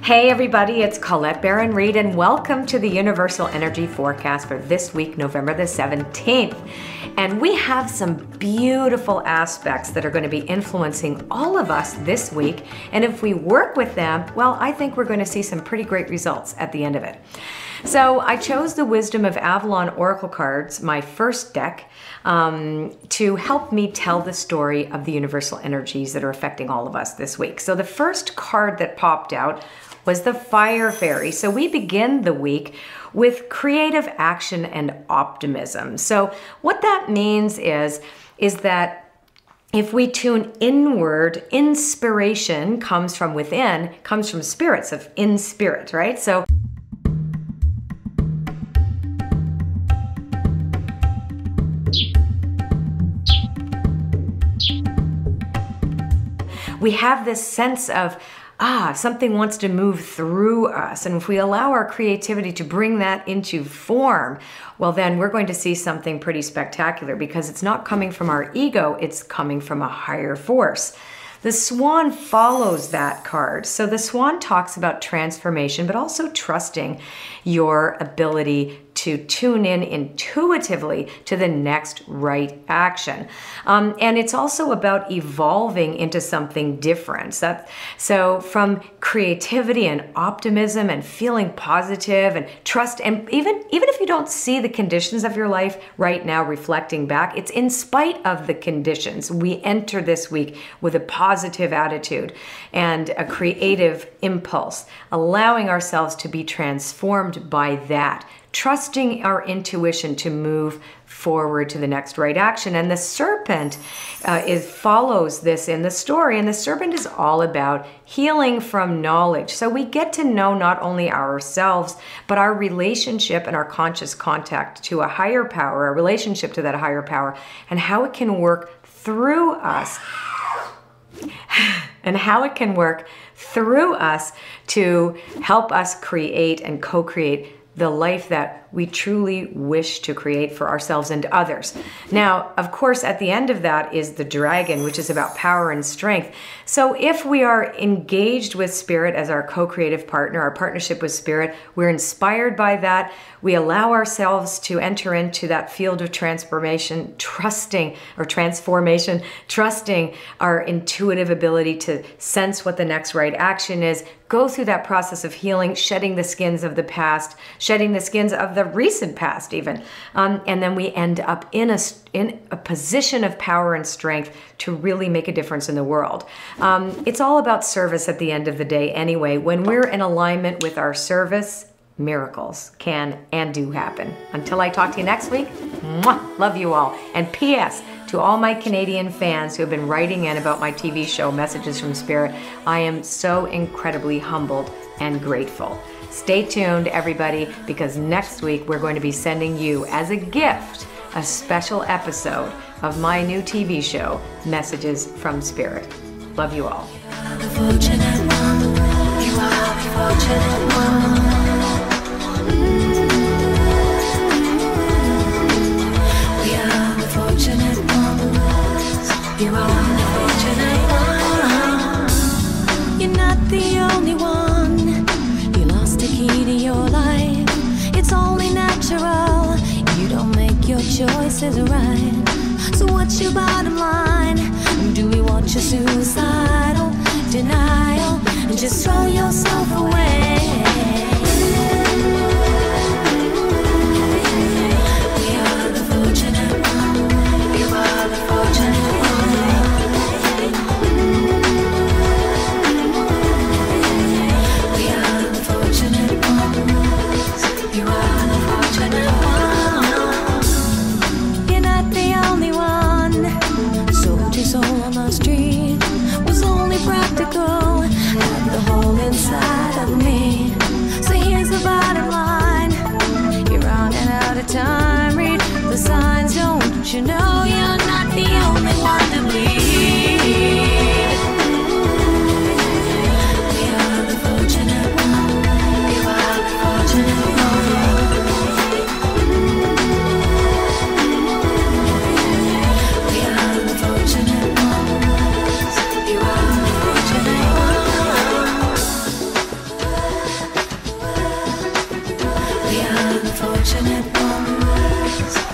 Hey everybody, it's Colette Baron-Reid and welcome to the Universal Energy Forecast for this week, November the 17th. And we have some beautiful aspects that are going to be influencing all of us this week. And if we work with them, well, I think we're going to see some pretty great results at the end of it. So I chose the Wisdom of Avalon Oracle cards, my first deck, to help me tell the story of the universal energies that are affecting all of us this week. So the first card that popped out was the Fire Fairy. So we begin the week with creative action and optimism. So what that means is that if we tune inward, inspiration comes from within, comes from spirits of in spirit, right? So we have this sense of, something wants to move through us. And if we allow our creativity to bring that into form, well, then we're going to see something pretty spectacular because it's not coming from our ego, it's coming from a higher force. The swan follows that card. So the swan talks about transformation, but also trusting your ability to tune in intuitively to the next right action. And it's also about evolving into something different. So from creativity and optimism and feeling positive and trust, and even if you don't see the conditions of your life right now reflecting back, it's in spite of the conditions. We enter this week with a positive attitude and a creative impulse, allowing ourselves to be transformed by that. Trusting our intuition to move forward to the next right action. And the serpent follows this in the story. And the serpent is all about healing from knowledge. So we get to know not only ourselves, but our relationship and our conscious contact to a higher power, a relationship to that higher power, and how it can work through us. And how it can work through us to help us create and co-create the life that we truly wish to create for ourselves and others. Now, of course, at the end of that is the dragon, which is about power and strength. So if we are engaged with spirit as our co-creative partner, our partnership with spirit, we're inspired by that, we allow ourselves to enter into that field of transformation, trusting our intuitive ability to sense what the next right action is, go through that process of healing, shedding the skins of the past, shedding the skins of the recent past even. And then we end up in a position of power and strength to really make a difference in the world. It's all about service at the end of the day anyway. When we're in alignment with our service, miracles can and do happen. Until I talk to you next week, mwah, love you all. And P.S. to all my Canadian fans who have been writing in about my TV show, Messages from Spirit, I am so incredibly humbled and grateful. Stay tuned, everybody, because next week we're going to be sending you, as a gift, a special episode of my new TV show, Messages from Spirit. Love you all. You are the fortunate one. You're not the only one. You lost the key to your life. It's only natural. You don't make your choices right. So what's your bottom line? Do we want your suicidal denial and just throw yourself away? We are the fortunate one. You are the fortunate one. Soul on the street was only practical, had the whole inside of me. So here's the bottom line, you're running out of time. Read the signs, don't you know you're not the only one to bleed. We are the fortunate one. You are the fortunate one. We are the fortunate one. passionate wonders.